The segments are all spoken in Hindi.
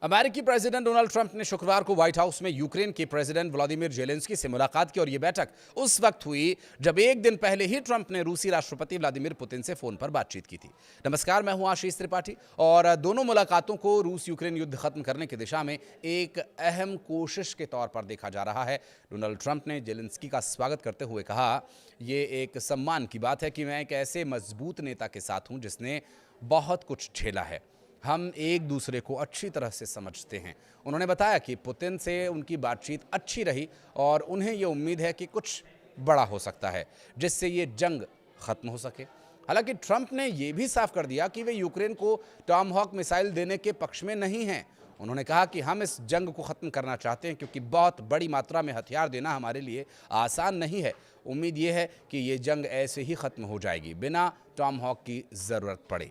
अमेरिकी प्रेसिडेंट डोनाल्ड ट्रंप ने शुक्रवार को व्हाइट हाउस में यूक्रेन के प्रेसिडेंट व्लादिमीर जेलेंस्की से मुलाकात की और यह बैठक उस वक्त हुई जब एक दिन पहले ही ट्रंप ने रूसी राष्ट्रपति व्लादिमीर पुतिन से फोन पर बातचीत की थी। नमस्कार, मैं हूं आशीष त्रिपाठी और दोनों मुलाकातों को रूस यूक्रेन युद्ध खत्म करने की दिशा में एक अहम कोशिश के तौर पर देखा जा रहा है। डोनाल्ड ट्रंप ने जेलेंस्की का स्वागत करते हुए कहा, यह एक सम्मान की बात है कि मैं एक ऐसे मजबूत नेता के साथ हूं जिसने बहुत कुछ झेला है। हम एक दूसरे को अच्छी तरह से समझते हैं। उन्होंने बताया कि पुतिन से उनकी बातचीत अच्छी रही और उन्हें ये उम्मीद है कि कुछ बड़ा हो सकता है जिससे ये जंग खत्म हो सके। हालांकि ट्रंप ने यह भी साफ कर दिया कि वे यूक्रेन को टॉमहॉक मिसाइल देने के पक्ष में नहीं हैं। उन्होंने कहा कि हम इस जंग को खत्म करना चाहते हैं क्योंकि बहुत बड़ी मात्रा में हथियार देना हमारे लिए आसान नहीं है। उम्मीद यह है कि ये जंग ऐसे ही खत्म हो जाएगी बिना टॉमहॉक की ज़रूरत पड़े।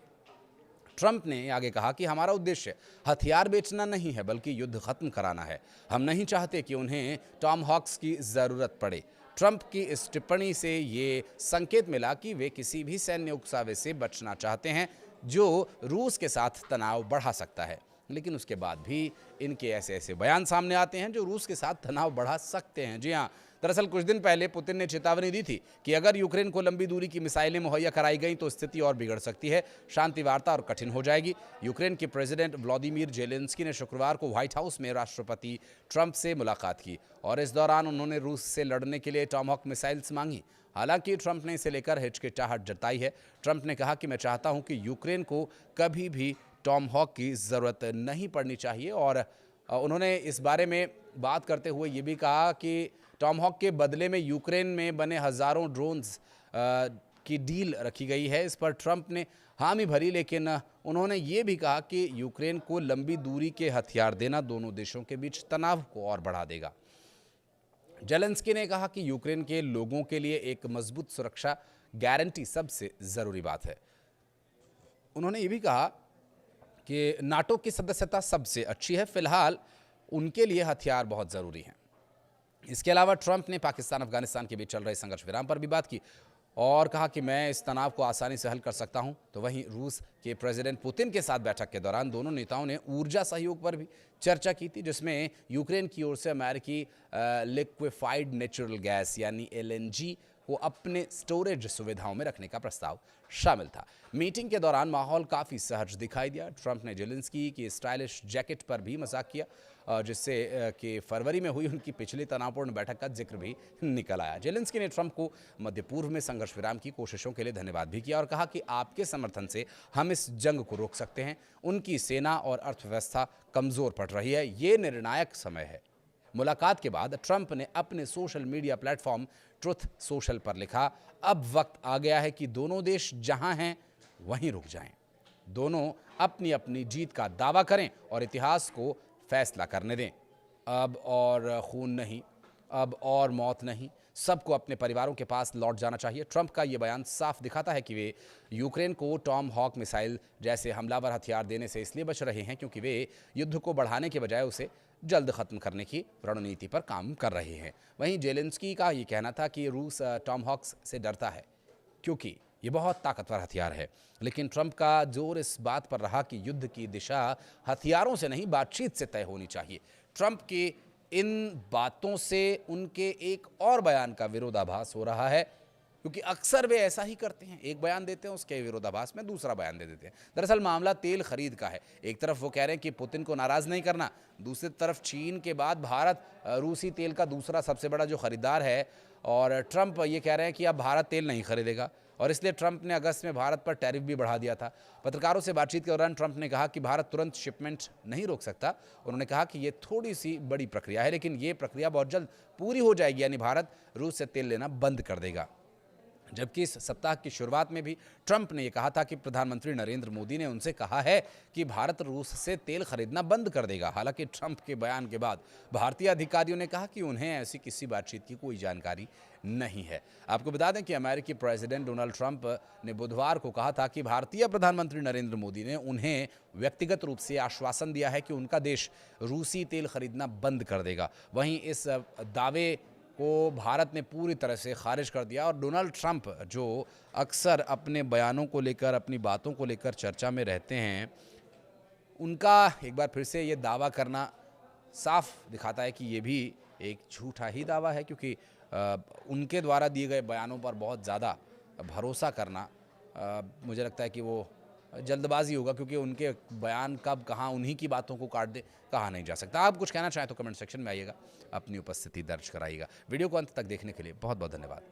ट्रंप ने आगे कहा कि हमारा उद्देश्य हथियार बेचना नहीं है बल्कि युद्ध खत्म कराना है। हम नहीं चाहते कि उन्हें टॉमहॉक्स की ज़रूरत पड़े। ट्रंप की इस टिप्पणी से ये संकेत मिला कि वे किसी भी सैन्य उकसावे से बचना चाहते हैं जो रूस के साथ तनाव बढ़ा सकता है। लेकिन उसके बाद भी इनके ऐसे बयान सामने आते हैं जो रूस के साथ तनाव बढ़ा सकते हैं। जी हाँ, दरअसल कुछ दिन पहले पुतिन ने चेतावनी दी थी कि अगर यूक्रेन को लंबी दूरी की मिसाइलें मुहैया कराई गई तो स्थिति और बिगड़ सकती है, शांति वार्ता और कठिन हो जाएगी। यूक्रेन के प्रेसिडेंट व्लादिमीर जेलेंस्की ने शुक्रवार को व्हाइट हाउस में राष्ट्रपति ट्रंप से मुलाकात की और इस दौरान उन्होंने रूस से लड़ने के लिए टॉमहॉक मिसाइल्स मांगी। हालांकि ट्रंप ने इसे लेकर हिचकिचाहट जताई है। ट्रंप ने कहा कि मैं चाहता हूं कि यूक्रेन को कभी भी टॉमहॉक की ज़रूरत नहीं पड़नी चाहिए और उन्होंने इस बारे में बात करते हुए ये भी कहा कि टॉमहॉक के बदले में यूक्रेन में बने हज़ारों ड्रोन्स की डील रखी गई है। इस पर ट्रंप ने हामी भरी, लेकिन उन्होंने ये भी कहा कि यूक्रेन को लंबी दूरी के हथियार देना दोनों देशों के बीच तनाव को और बढ़ा देगा। जेलेंस्की ने कहा कि यूक्रेन के लोगों के लिए एक मजबूत सुरक्षा गारंटी सबसे ज़रूरी बात है। उन्होंने ये भी कहा कि नाटो की सदस्यता सबसे अच्छी है, फिलहाल उनके लिए हथियार बहुत ज़रूरी हैं। इसके अलावा ट्रंप ने पाकिस्तान अफगानिस्तान के बीच चल रहे संघर्ष विराम पर भी बात की और कहा कि मैं इस तनाव को आसानी से हल कर सकता हूं। तो वहीं रूस के प्रेसिडेंट पुतिन के साथ बैठक के दौरान दोनों नेताओं ने ऊर्जा सहयोग पर भी चर्चा की थी, जिसमें यूक्रेन की ओर से अमेरिकी लिक्विफाइड नेचुरल गैस यानी एलएनजी को अपने स्टोरेज सुविधाओं में रखने का प्रस्ताव शामिल था। मीटिंग के दौरान माहौल काफ़ी सहज दिखाई दिया। ट्रंप ने जेलेंस्की की स्टाइलिश जैकेट पर भी मजाक किया जिससे कि फरवरी में हुई उनकी पिछली तनावपूर्ण बैठक का जिक्र भी निकल आया। जेलेंस्की ने ट्रंप को मध्य पूर्व में संघर्ष विराम की कोशिशों के लिए धन्यवाद भी किया और कहा कि आपके समर्थन से हम इस जंग को रोक सकते हैं। उनकी सेना और अर्थव्यवस्था कमज़ोर पड़ रही है, ये निर्णायक समय है। मुलाकात के बाद ट्रंप ने अपने social media platform truth social पर लिखा, अब वक्त आ गया है कि दोनों देश जहां हैं वहीं रुक जाएं। दोनों अपनी अपनी जीत का दावा करें और इतिहास को फैसला करने दें। अब और खून नहीं, अब और मौत नहीं, सबको अपने परिवारों के पास लौट जाना चाहिए। ट्रंप का ये बयान साफ दिखाता है कि वे यूक्रेन को टॉमहॉक मिसाइल जैसे हमलावर हथियार देने से इसलिए बच रहे हैं क्योंकि वे युद्ध को बढ़ाने के बजाय उसे जल्द खत्म करने की रणनीति पर काम कर रहे हैं। वहीं जेलेंस्की का ये कहना था कि रूस टॉमहॉक्स से डरता है क्योंकि ये बहुत ताकतवर हथियार है। लेकिन ट्रंप का जोर इस बात पर रहा कि युद्ध की दिशा हथियारों से नहीं, बातचीत से तय होनी चाहिए। ट्रंप की इन बातों से उनके एक और बयान का विरोधाभास हो रहा है क्योंकि अक्सर वे ऐसा ही करते हैं, एक बयान देते हैं, उसके विरोधाभास में दूसरा बयान दे देते हैं। दरअसल मामला तेल खरीद का है। एक तरफ वो कह रहे हैं कि पुतिन को नाराज़ नहीं करना, दूसरी तरफ चीन के बाद भारत रूसी तेल का दूसरा सबसे बड़ा जो खरीदार है और ट्रंप ये कह रहे हैं कि अब भारत तेल नहीं खरीदेगा और इसलिए ट्रंप ने अगस्त में भारत पर टैरिफ भी बढ़ा दिया था। पत्रकारों से बातचीत के दौरान ट्रंप ने कहा कि भारत तुरंत शिपमेंट नहीं रोक सकता। उन्होंने कहा कि ये थोड़ी सी बड़ी प्रक्रिया है लेकिन ये प्रक्रिया बहुत जल्द पूरी हो जाएगी, यानी भारत रूस से तेल लेना बंद कर देगा। जबकि इस सप्ताह की शुरुआत में भी ट्रंप ने यह कहा था कि प्रधानमंत्री नरेंद्र मोदी ने उनसे कहा है कि भारत रूस से तेल खरीदना बंद कर देगा। हालांकि ट्रंप के बयान के बाद भारतीय अधिकारियों ने कहा कि उन्हें ऐसी किसी बातचीत की कोई जानकारी नहीं है। आपको बता दें कि अमेरिकी प्रेसिडेंट डोनाल्ड ट्रंप ने बुधवार को कहा था कि भारतीय प्रधानमंत्री नरेंद्र मोदी ने उन्हें व्यक्तिगत रूप से आश्वासन दिया है कि उनका देश रूसी तेल खरीदना बंद कर देगा। वहीं इस दावे को भारत ने पूरी तरह से खारिज कर दिया और डोनाल्ड ट्रंप जो अक्सर अपने बयानों को लेकर, अपनी बातों को लेकर चर्चा में रहते हैं, उनका एक बार फिर से ये दावा करना साफ दिखाता है कि ये भी एक झूठा ही दावा है, क्योंकि उनके द्वारा दिए गए बयानों पर बहुत ज़्यादा भरोसा करना मुझे लगता है कि वो जल्दबाजी होगा, क्योंकि उनके बयान कब कहाँ उन्हीं की बातों को काट दे कहा नहीं जा सकता। आप कुछ कहना चाहें तो कमेंट सेक्शन में आइएगा, अपनी उपस्थिति दर्ज कराइएगा। वीडियो को अंत तक देखने के लिए बहुत बहुत धन्यवाद।